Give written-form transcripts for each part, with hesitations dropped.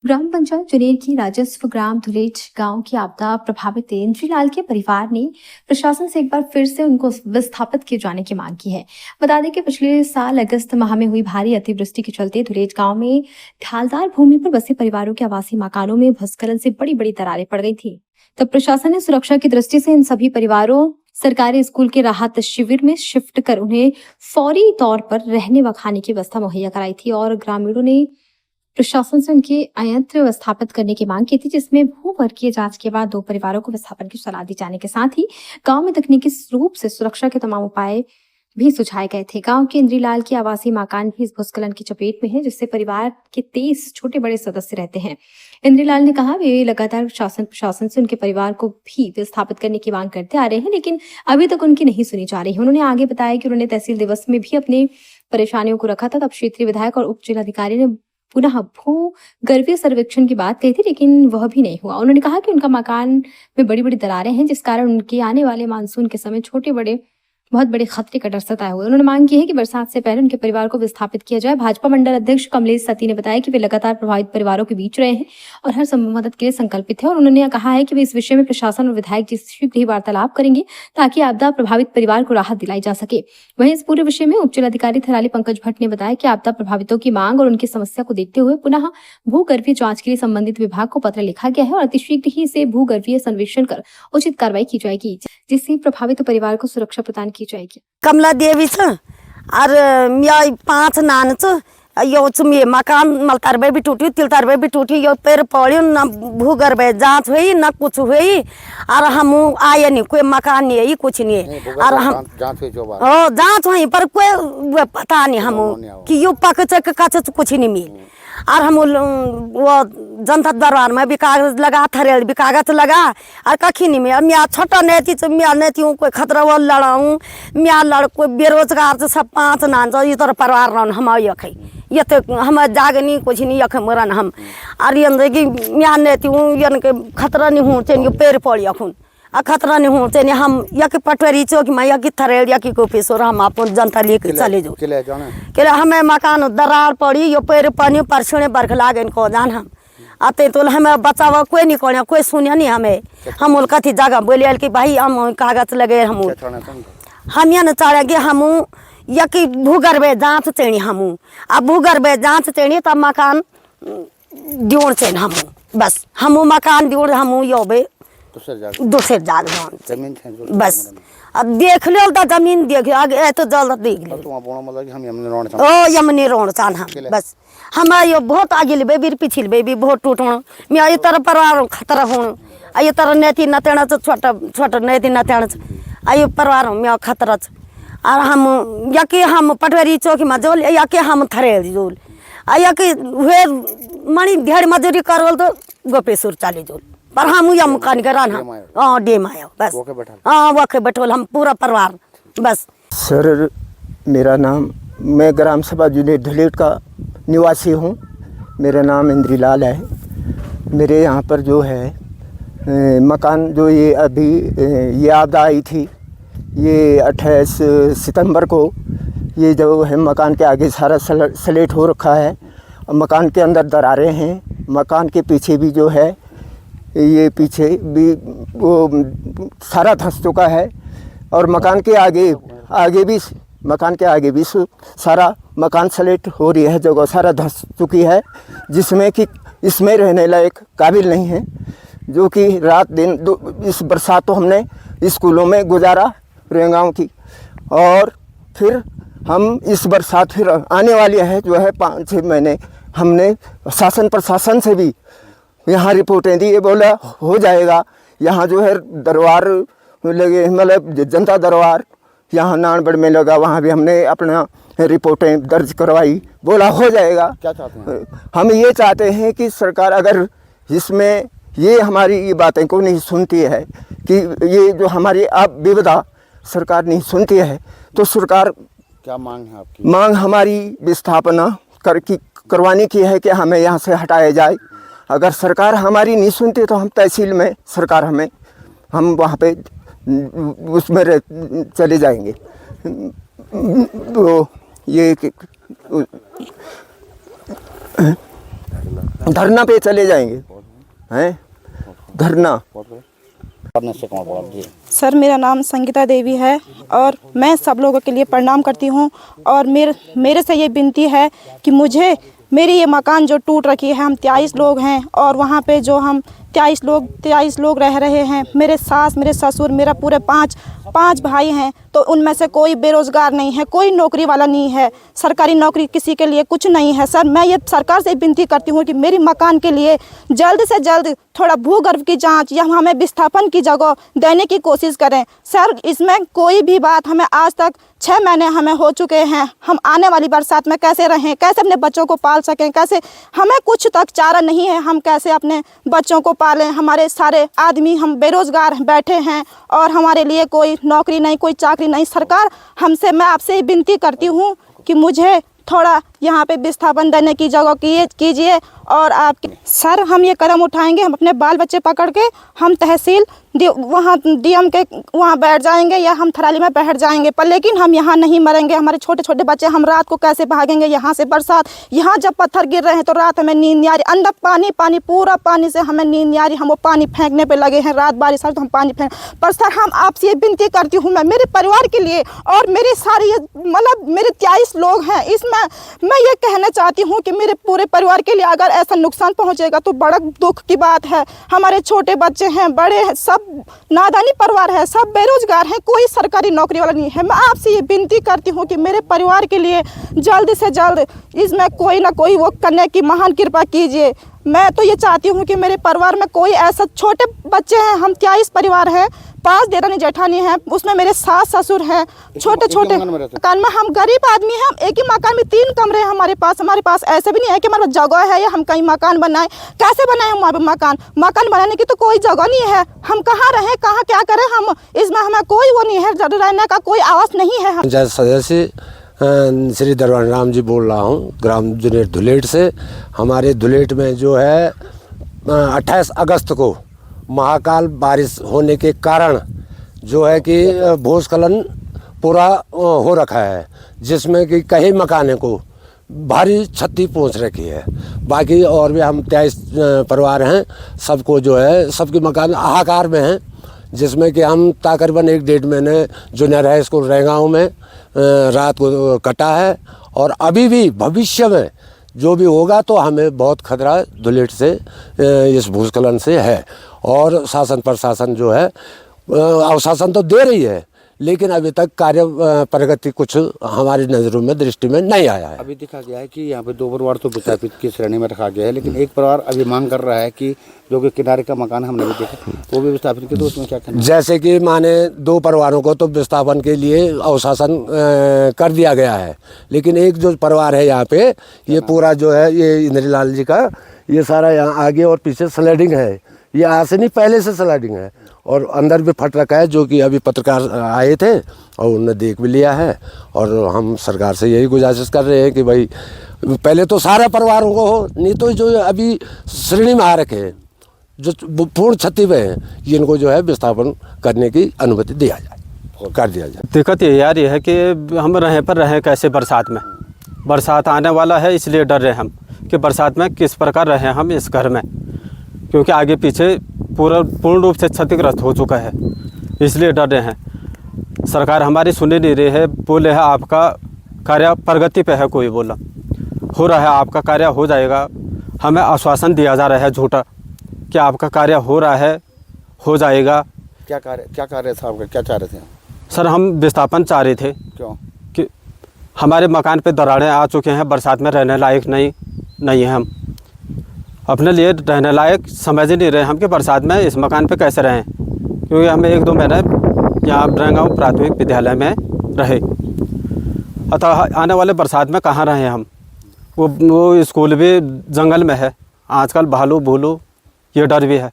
ग्राम पंचायत जुनेर की राजस्व ग्राम धुलेच गांव की आपदा प्रभावित इंद्रीलाल के परिवार ने प्रशासन से एक बार फिर से उनको विस्थापित किए जाने की मांग की है। बता दें कि पिछले साल अगस्त माह में हुई भारी अतिवृष्टि के चलते धुलेच गांव में ढालदार भूमि पर बसे परिवारों के आवासीय मकानों में भूस्खलन से बड़ी बड़ी दरारें पड़ गई थी। तब प्रशासन ने सुरक्षा की दृष्टि से इन सभी परिवारों सरकारी स्कूल के राहत शिविर में शिफ्ट कर उन्हें फौरी तौर पर रहने व खाने की व्यवस्था मुहैया कराई थी और ग्रामीणों ने प्रशासन से उनके अयंत्र विस्थापित करने की मांग की थी, जिसमें भूवर्गीय जांच के बाद 2 परिवारों को विस्थापन की सलाह दी जाने के साथ ही गांव में तकनीकी रूप से सुरक्षा के तमाम उपाय भी सुझाए गए थे। गांव के इंद्रीलाल के आवासीय मकान भी इस भूस्खलन की चपेट में है, जिससे परिवार के 23 छोटे बड़े सदस्य रहते हैं। इंद्रीलाल ने कहा वे लगातार प्रशासन से उनके परिवार को भी विस्थापित करने की मांग करते आ रहे हैं, लेकिन अभी तक उनकी नहीं सुनी जा रही है। उन्होंने आगे बताया कि उन्होंने तहसील दिवस में भी अपने परेशानियों को रखा था, तब क्षेत्रीय विधायक और उप जिलाधिकारी ने पुनः भूगर्भीय सर्वेक्षण की बात कही थी, लेकिन वह भी नहीं हुआ। उन्होंने कहा कि उनका मकान में बड़ी बड़ी दरारें हैं, जिस कारण उनके आने वाले मानसून के समय छोटे बड़े बहुत बड़े खतरे का डर सताए हुए। उन्होंने मांग की है कि बरसात से पहले उनके परिवार को विस्थापित किया जाए। भाजपा मंडल अध्यक्ष कमलेश सती ने बताया कि वे लगातार प्रभावित परिवारों के बीच रहे हैं और हर संभव मदद के लिए संकल्पित है और उन्होंने कहा है कि वे इस विषय में प्रशासन और विधायक जी से शीघ्र ही वार्तालाप करेंगे ताकि आपदा प्रभावित परिवार को राहत दिलाई जा सके। वहीं इस पूरे विषय में उप जिलाधिकारी थराली पंकज भट्ट ने बताया कि आपदा प्रभावितों की मांग और उनकी समस्या को देखते हुए पुनः भूगर्भीय जांच के लिए संबंधित विभाग को पत्र लिखा गया है और अतिशीघ्र ही इसे भूगर्भीय सर्वेक्षण कर उचित कार्रवाई की जाएगी, जिससे प्रभावित परिवार को सुरक्षा प्रदान की जाएगी। कमला देवी और मैं 5 नान यो मे मकान मलतारबे भी टूटी तिलतारबे भी टूटी यो पैर पड़ो न भूगर्भ जांच हुई न कुछ हुई और हम आए नहीं, कोई मकान नहीं है कुछ नहीं है और हम जांच हुई पर कोई पता नहीं हम कि यो पक चक कच कुछ नहीं मिल और हम वो जनता दरबार में भी कागज लगा थरेल भी कागज लगा और कखी नहीं में मैं छोटा नेती मैं नेती हूँ कोई खतरा वो लड़ाऊँ मैं लड़ कोई बेरोजगार सब 5 नान ये तो परिवार रहा हम ये तो हम जागनी कुछ नहीं यख मरन हम और ये कि मैं नेती हूँ ये खतरा नहीं हूँ चेन पैर पड़ी अखुन आ खतरा नहीं हूँ चेन हम यक पटवारी चौक में यक थरेल यक ऑफिसर हम अपन जनता लेके चले जाओ के हमें मकान दरार पड़ी यो पैर पानी परसुने बरख लागे को जान हम आते तो हमें बचावा कोई नहीं कोने कोई सुने नहीं हम उनका थी जगह बोले कि भाई हम कागज लगे हम ये न चढ़ेंगे हम यक भूगर्भ जांच चेणी हम अब भूगर्भ जांच चेणी तब मकान दिवण चेन हम बस हम मकान दिवण हम यो बे दूसरे जाग जमीन बस अब देख लो तो जमीन देख आगे तो जल्द देख लो ओ यमनी रोण चान हम बस हमारा यो बहुत आगे ले बेबी पिछले बेबी बहुत टूटण मैं ये तरह परिवार खतरा हूँ ये तरह नेती नतेण छोटा छोटा नेती नतेण आयो परिवार मैं खतरा और हम यके हम पटवारी चौकी में जोल यके हम थरेल जोल यके हुए मणि ढेर मजूरी करवल तो गोपेश्वर चाली जोल पर हम या मकान करान हम डेम आयो बस वके बैठोल हम पूरा परिवार बस। सर मेरा नाम मैं ग्राम सभा जुनेर धुलेट का निवासी हूँ। मेरा नाम इंद्रीलाल है। मेरे यहाँ पर जो है मकान जो ये अभी ये आपदा आई थी ये 28 सितंबर को ये जो है मकान के आगे सारा स्लेट हो रखा है और मकान के अंदर दरारें हैं। मकान के पीछे भी जो है ये पीछे भी वो सारा धंस चुका है और मकान के आगे भी मकान के आगे भी सारा मकान स्लेट हो रही है, जगह सारा धंस चुकी है जिसमें कि इसमें रहने लायक काबिल नहीं है। जो कि रात दिन इस बरसात तो हमने स्कूलों में गुजारा रेंगांव की और फिर हम इस बरसात फिर आने वाली है जो है 5-6 महीने हमने शासन प्रशासन से भी यहाँ रिपोर्टें दी, ये बोला हो जाएगा। यहाँ जो है दरबार लगे मतलब जनता दरबार यहाँ नानगढ़ में लगा, वहाँ भी हमने अपना रिपोर्टें दर्ज करवाई, बोला हो जाएगा। क्या चाहते हैं? हम ये चाहते हैं कि सरकार अगर इसमें ये हमारी ये बातें को नहीं सुनती है कि ये जो हमारी अब विविधा सरकार नहीं सुनती है तो सरकार क्या मांग है आपकी? मांग हमारी विस्थापना करवाने की है कि हमें यहाँ से हटाया जाए। अगर सरकार हमारी नहीं सुनती तो हम तहसील में सरकार हम वहाँ पे उसमें चले जाएंगे। तो ये धरना पे चले जाएंगे हैं, धरना। पढ़ने से कौन पड़ा जी? सर मेरा नाम संगीता देवी है और मैं सब लोगों के लिए प्रणाम करती हूँ और मेरे से ये विनती है कि मुझे मेरी ये मकान जो टूट रखी है, हम 23 लोग हैं और वहाँ पे जो हम 23 लोग रह रहे हैं, मेरे सास, मेरे ससुर, मेरा पूरे पाँच भाई हैं, तो उनमें से कोई बेरोज़गार नहीं है, कोई नौकरी वाला नहीं है, सरकारी नौकरी किसी के लिए कुछ नहीं है। सर मैं ये सरकार से विनती करती हूँ कि मेरी मकान के लिए जल्द से जल्द थोड़ा भूगर्भ की जांच या हमें विस्थापन की जगह देने की कोशिश करें। सर इसमें कोई भी बात हमें आज तक 6 महीने हमें हो चुके हैं, हम आने वाली बरसात में कैसे रहें, कैसे अपने बच्चों को पाल सकें, कैसे हमें कुछ तक चारा नहीं है, हम कैसे अपने बच्चों को पालें। हमारे सारे आदमी हम बेरोज़गार बैठे हैं और हमारे लिए कोई नौकरी नहीं, कोई चाकरी नहीं। सरकार हमसे, मैं आपसे विनती करती हूँ कि मुझे थोड़ा यहाँ पे विस्थापन देने की जगह कीजिए और आप सर हम ये कदम उठाएंगे, हम अपने बाल बच्चे पकड़ के हम तहसील वहाँ डीएम के वहाँ बैठ जाएंगे या हम थराली में बैठ जाएंगे, पर लेकिन हम यहाँ नहीं मरेंगे। हमारे छोटे छोटे बच्चे, हम रात को कैसे भागेंगे यहाँ से? बरसात, यहाँ जब पत्थर गिर रहे हैं तो रात हमें नींद नहीं आ रही, अंदर पानी पानी, पूरा पानी से हमें नींद नहीं आ रही, हम वो पानी फेंकने पे लगे हैं। रात बारिश है तो हम पानी फेंक, पर सर हम आपसे ये विनती करती हूँ, मैं मेरे परिवार के लिए और मेरे सारे मतलब मेरे 23 लोग हैं, इसमें मैं ये कहना चाहती हूँ कि मेरे पूरे परिवार के लिए अगर ऐसा नुकसान पहुँचेगा तो बड़ा दुख की बात है। हमारे छोटे बच्चे हैं, बड़े हैं, सब नादानी परिवार है, सब बेरोजगार हैं, कोई सरकारी नौकरी वाला नहीं है। मैं आपसे ये विनती करती हूँ कि मेरे परिवार के लिए जल्द से जल्द इसमें कोई ना कोई वो करने की महान कृपा कीजिए। मैं तो ये चाहती हूँ कि मेरे परिवार में कोई ऐसा, छोटे बच्चे हैं, हम 23 परिवार हैं, 5 देरानी जेठानी हैं, उसमें मेरे सास ससुर हैं, छोटे छोटे मकान में। हम गरीब आदमी हैं, एक ही मकान में 3 कमरे हैं हमारे पास ऐसे भी नहीं है कि हमारे पास जगह है या हम कहीं मकान बनाएं। कैसे बनाएं हम मकान बनाने की तो कोई जगह नहीं है, हम कहाँ रहें, कहाँ क्या करें, हम इसमें हमें कोई वो नहीं है, रहने का कोई आवास नहीं है। पंचायत सदस्य श्री दरबार राम जी बोल रहा हूँ, ग्राम जुनेर धुलेट से। हमारे धुलेट में जो है 28 अगस्त को महाकाल बारिश होने के कारण जो है कि भूस्खलन पूरा हो रखा है, जिसमें कि कई मकानों को भारी क्षति पहुंच रखी है। बाकी और भी हम 23 परिवार हैं, सबको जो है सबके मकान हाहाकार में हैं, जिसमें कि हम तकरीबन 1-1.5 महीने जुनेर हाई स्कूल रेगांव में रात को कटा है और अभी भी भविष्य में जो भी होगा तो हमें बहुत खतरा धुलेट से इस भूस्खलन से है। और शासन प्रशासन जो है आश्वासन तो दे रही है, लेकिन अभी तक कार्य प्रगति कुछ हमारी नज़रों में दृष्टि में नहीं आया है। अभी देखा गया है कि यहाँ पे 2 परिवार तो विस्थापित की श्रेणी में रखा गया है, लेकिन एक परिवार अभी मांग कर रहा है कि जो कि किनारे का मकान हमने भी देखा वो भी विस्थापित किया, तो उसमें क्या करना? जैसे कि माने 2 परिवारों को तो विस्थापन के लिए आश्वासन कर दिया गया है, लेकिन एक जो परिवार है यहाँ पे, ये पूरा जो है ये इंद्रीलाल जी का, ये सारा यहाँ आगे और पीछे स्लाइडिंग है, ये आज से नहीं पहले से स्लाइडिंग है और अंदर भी फट रखा है, जो कि अभी पत्रकार आए थे और उन्होंने देख भी लिया है। और हम सरकार से यही गुजारिश कर रहे हैं कि भाई पहले तो सारे परिवारों को हो, नहीं तो जो अभी श्रेणी में आ रखे हैं, जो पूर्ण क्षति में हैं, इनको जो है विस्थापन करने की अनुमति दिया जाए, कर दिया जाए। दिक्कत ये यार ये है कि हम रहें कैसे बरसात आने वाला है, इसलिए डर रहे हम कि बरसात में किस प्रकार रहें हम इस घर में, क्योंकि आगे पीछे पूर्ण रूप से क्षतिग्रस्त हो चुका है, इसलिए डर रहे हैं। सरकार हमारी सुन नहीं रही है, बोले है आपका कार्य प्रगति पे है, कोई बोला हो रहा है आपका कार्य हो जाएगा, हमें आश्वासन दिया जा रहा है झूठा कि आपका कार्य हो रहा है, हो जाएगा। क्या कार्य था आपका, क्या चाह रहे थे? सर हम विस्थापन चाह रहे थे। क्यों? कि हमारे मकान पे दरारें आ चुके हैं, बरसात में रहने लायक नहीं है, हम अपने लिए रहने लायक समझ नहीं रहे हम कि बरसात में इस मकान पे कैसे रहें, क्योंकि हमें 1-2 महीने यहाँ रेगांव प्राथमिक विद्यालय में रहे, अतः आने वाले बरसात में कहाँ रहें हम। वो स्कूल भी जंगल में है, आजकल भालू भूलू ये डर भी है,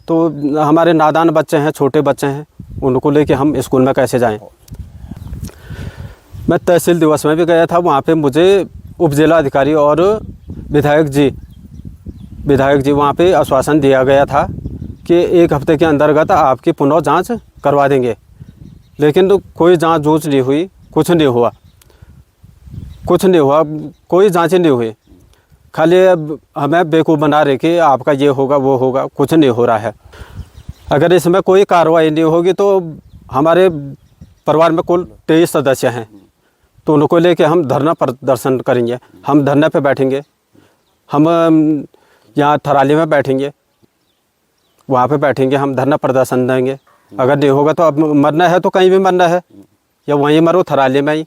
तो हमारे नादान बच्चे हैं, छोटे बच्चे हैं, उनको लेके हम स्कूल में कैसे जाएं। मैं तहसील दिवस में भी गया था, वहाँ पे मुझे उप जिला अधिकारी और विधायक जी वहाँ पे आश्वासन दिया गया था कि 1 हफ्ते के अंतर्गत आपकी पुनः जांच करवा देंगे, लेकिन तो कोई जांच जूझ नहीं हुई, कुछ नहीं हुआ, कोई जांच नहीं हुई। खाली अब हमें बेवकूफ़ बना रहे कि आपका ये होगा वो होगा, कुछ नहीं हो रहा है। अगर इसमें कोई कार्रवाई नहीं होगी तो हमारे परिवार में कुल 23 सदस्य हैं, तो उनको लेके हम धरना प्रदर्शन करेंगे। हम धरने पे बैठेंगे, हम यहाँ थराली में बैठेंगे, वहाँ पे बैठेंगे, हम धरना प्रदर्शन देंगे। अगर नहीं होगा तो अब मरना है तो कहीं भी मरना है, या वहीं मरो थराली में ही,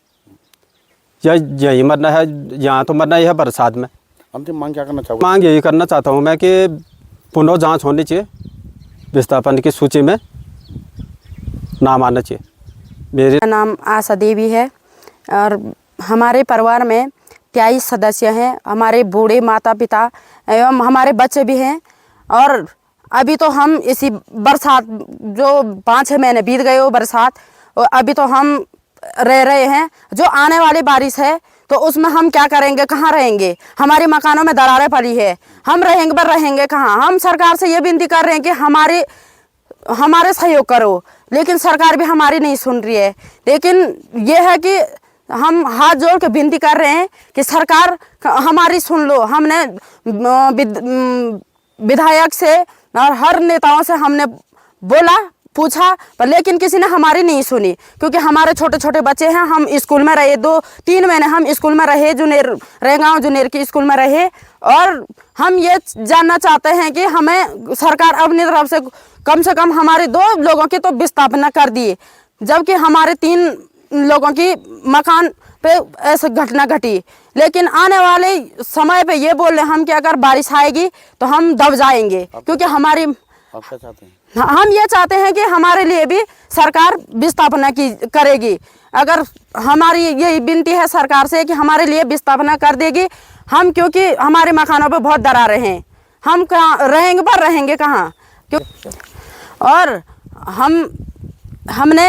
या यहीं मरना है, यहाँ तो मरना ही है बरसात में। अंतिम मांग क्या करना चाहोगे? मांग यही करना चाहता हूँ मैं कि पुनः जांच होनी चाहिए, विस्थापन की सूची में नाम आना चाहिए। मेरे नाम आशा देवी है और हमारे परिवार में 23 सदस्य हैं। हमारे बूढ़े माता पिता एवं हमारे बच्चे भी हैं। और अभी तो हम इसी बरसात जो 5-6 महीने बीत गए वो बरसात, और अभी तो हम रह रहे हैं। जो आने वाली बारिश है तो उसमें हम क्या करेंगे, कहाँ रहेंगे? हमारे मकानों में दरारें पड़ी है, हम रहेंगे पर रहेंगे कहाँ? हम सरकार से ये विनती कर रहे हैं कि हमारे सहयोग करो, लेकिन सरकार भी हमारी नहीं सुन रही है। लेकिन ये है कि हम हाथ जोड़ के विनती कर रहे हैं कि सरकार हमारी सुन लो। हमने विधायक से और हर नेताओं से हमने बोला, पूछा, पर लेकिन किसी ने हमारी नहीं सुनी, क्योंकि हमारे छोटे छोटे बच्चे हैं। हम स्कूल में रहे 2-3 महीने, हम स्कूल में रहे, रेगांव जुनेर की स्कूल में रहे। और हम ये जानना चाहते हैं कि हमें सरकार अपनी तरफ से कम हमारे 2 लोगों की तो विस्थापना कर दिए, जबकि हमारे 3 लोगों की मकान पे ऐसी घटना घटी। लेकिन आने वाले समय पे ये बोल रहे हम कि अगर बारिश आएगी तो हम दब जाएंगे, क्योंकि हमारी आप क्या चाहते हैं? हम ये चाहते हैं कि हमारे लिए भी सरकार विस्थापना करेगी। अगर हमारी यही विनती है सरकार से कि हमारे लिए विस्थापना कर देगी हम, क्योंकि हमारे मकानों पे बहुत दरारें हैं। हम कहाँ रहेंगे, पर रहेंगे कहाँ? और हमने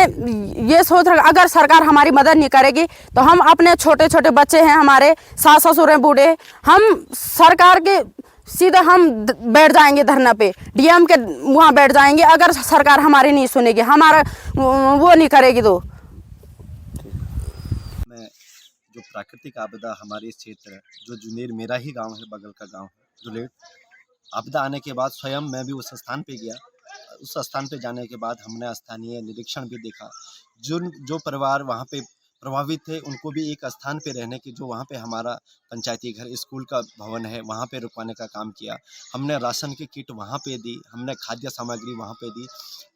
ये सोच रखा अगर सरकार हमारी मदद नहीं करेगी तो हम अपने छोटे छोटे बच्चे हैं, हमारे सास ससुर हैं बूढ़े, हम सरकार के सीधे हम बैठ जाएंगे धरना पे, डीएम के वहाँ बैठ जाएंगे अगर सरकार हमारी नहीं सुनेगी, हमारा वो नहीं करेगी। तो में जो प्राकृतिक आपदा हमारे इस क्षेत्र जो जुनेर मेरा ही गांव है, बगल का गांव है दुलेट, आपदा आने के बाद स्वयं मैं भी उस स्थान पे गया। उस स्थान पे जाने के बाद हमने स्थानीय निरीक्षण भी देखा। जो परिवार वहाँ पे प्रभावित थे उनको भी एक स्थान पे रहने की, जो वहाँ पे हमारा पंचायती घर स्कूल का भवन है वहाँ पे रुकवाने का काम किया। हमने राशन की किट वहाँ पे दी, हमने खाद्य सामग्री वहाँ पे दी,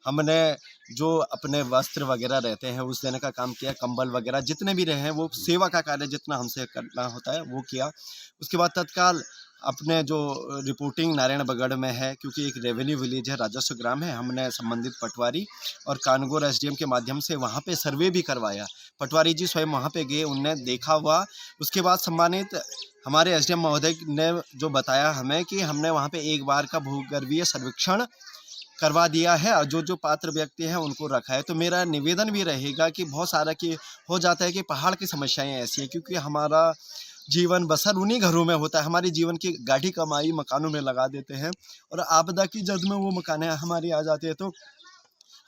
हमने जो अपने वस्त्र वगैरह रहते हैं उस देने का काम किया, कंबल वगैरह जितने भी रहे हैं वो सेवा का कार्य जितना हमसे करना होता है वो किया। उसके बाद तत्काल अपने जो रिपोर्टिंग नारायणबगढ़ में है, क्योंकि एक रेवेन्यू विलेज है, राजस्व ग्राम है, हमने संबंधित पटवारी और कानगोर एसडीएम के माध्यम से वहाँ पे सर्वे भी करवाया। पटवारी जी स्वयं वहाँ पे गए, उनने देखा हुआ। उसके बाद सम्मानित हमारे एसडीएम महोदय ने जो बताया हमें कि हमने वहाँ पे एक बार का भूगर्भीय सर्वेक्षण करवा दिया है और जो पात्र व्यक्ति हैं उनको रखा है। तो मेरा निवेदन भी रहेगा कि बहुत सारा कि हो जाता है कि पहाड़ की समस्याएं ऐसी हैं, क्योंकि हमारा जीवन बसर उन्हीं घरों में होता है, हमारी जीवन की गाढ़ी कमाई मकानों में लगा देते हैं और आपदा की जद में वो मकानें हमारी आ जाती है। तो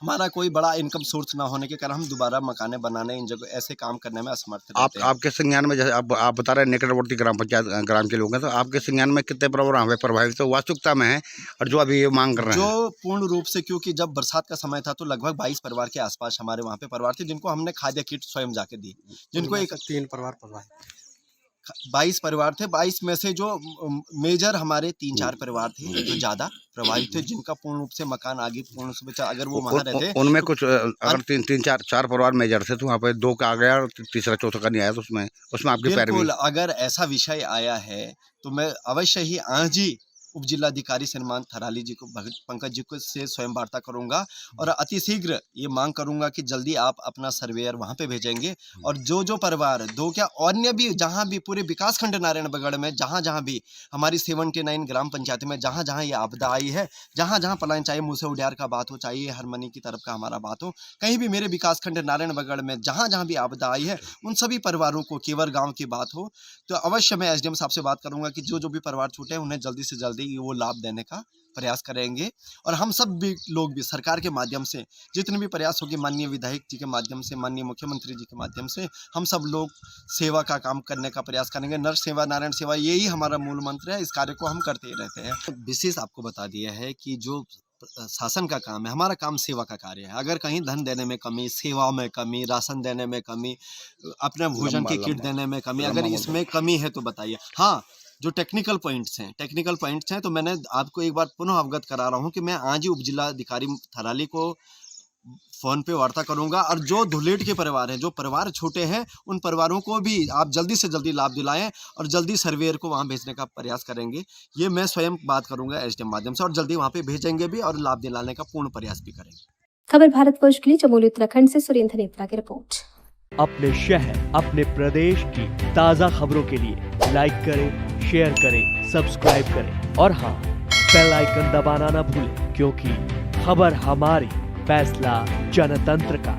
हमारा कोई बड़ा इनकम सोर्स ना होने के कारण हम दोबारा मकानें बनाने, इन जगह ऐसे काम करने में असमर्थ रहते हैं। आपके संज्ञान में, जैसे आप बता रहे हैं निकटवर्ती ग्राम पंचायत ग्राम के लोग हैं, तो आपके संज्ञान में कितने परिवार वहाँ पे प्रभावित तो वास्तविकता में है और जो अभी ये मांग कर रहे हैं? जो पूर्ण रूप से, क्योंकि जब बरसात का समय था तो लगभग 22 परिवार के आसपास हमारे वहाँ पे परिवार थे जिनको हमने खाद्य किट स्वयं जाके दी, जिनको एक 3 परिवार प्रभावित, 22 परिवार थे। 22 में से जो मेजर हमारे 3-4 परिवार थे जो ज़्यादा प्रभावित थे, जिनका पूर्ण रूप से मकान आगे पूर्ण रूप से अगर वो वहाँ रहते उनमें कुछ अगर 4 परिवार मेजर थे तो वहाँ पे 2 का आ गया और तीसरा चौथा का नहीं आया, तो उसमें आपके पैर भी। अगर ऐसा विषय आया है तो मैं अवश्य ही आज ही उप जिलाधिकारी श्रीमान थराली जी को, पंकज जी को से स्वयं वार्ता करूंगा और अतिशीघ्र ये मांग करूंगा कि जल्दी आप अपना सर्वेयर वहां पे भेजेंगे और जो परिवार 2 क्या अन्य भी जहां भी पूरे विकासखंड नारायणबगढ़ में जहां भी हमारी 79 ग्राम पंचायत में जहां ये आपदा आई है, जहां पलायन, चाहे मूसे उडियार का बात हो, चाहे हरमनी की तरफ का हमारा बात हो, कहीं भी मेरे विकासखंड नारायणबगढ़ में जहां भी आपदा आई है उन सभी परिवारों को, केवल गाँव की बात हो तो अवश्य मैं एसडीएम साहब से बात करूंगा कि जो भी परिवार छूटे हैं उन्हें जल्दी से जल्दी कि वो लाभ देने का प्रयास करेंगे। और हम सब भी लोग भी सरकार के माध्यम से जितने भी प्रयास होंगे, माननीय विधायक जी के माध्यम से, माननीय मुख्यमंत्री जी के माध्यम से, हम सब लोग सेवा का काम करने का प्रयास करेंगे। नर सेवा नारायण सेवा, यही हमारा मूल मंत्र है। इस कार्य को हम करते ही रहते हैं। विशेष आपको बता दिया है कि जो शासन का काम है, हमारा काम सेवा का कार्य है। अगर कहीं धन देने में कमी, सेवा में कमी, राशन देने में कमी, अपने भोजन की किट देने में कमी, अगर इसमें कमी है तो बताइए। हाँ, जो टेक्निकल पॉइंट्स हैं तो मैंने आपको एक बार पुनः अवगत करा रहा हूँ कि मैं आज ही उपजिलाधिकारी थराली को फ़ोन पे वार्ता करूंगा। और जो धुलेट के परिवार हैं, जो परिवार छोटे हैं, उन परिवारों को भी आप जल्दी से जल्दी लाभ दिलाएं और जल्दी सर्वेयर को वहां भेजने का प्रयास करेंगे। ये मैं स्वयं बात करूंगा एसडीएम माध्यम से, और जल्दी वहां पे भेजेंगे भी और लाभ दिलाने का पूर्ण प्रयास भी करेंगे। खबर भारतवर्ष के लिए चमोली उत्तराखंड से सुरेंद्र नेत्रा की रिपोर्ट। अपने शहर, अपने प्रदेश की ताज़ा खबरों के लिए लाइक करें, शेयर करें, सब्सक्राइब करें और हाँ, बेल आइकन दबाना ना भूलें, क्योंकि खबर हमारी, फैसला जनतंत्र का।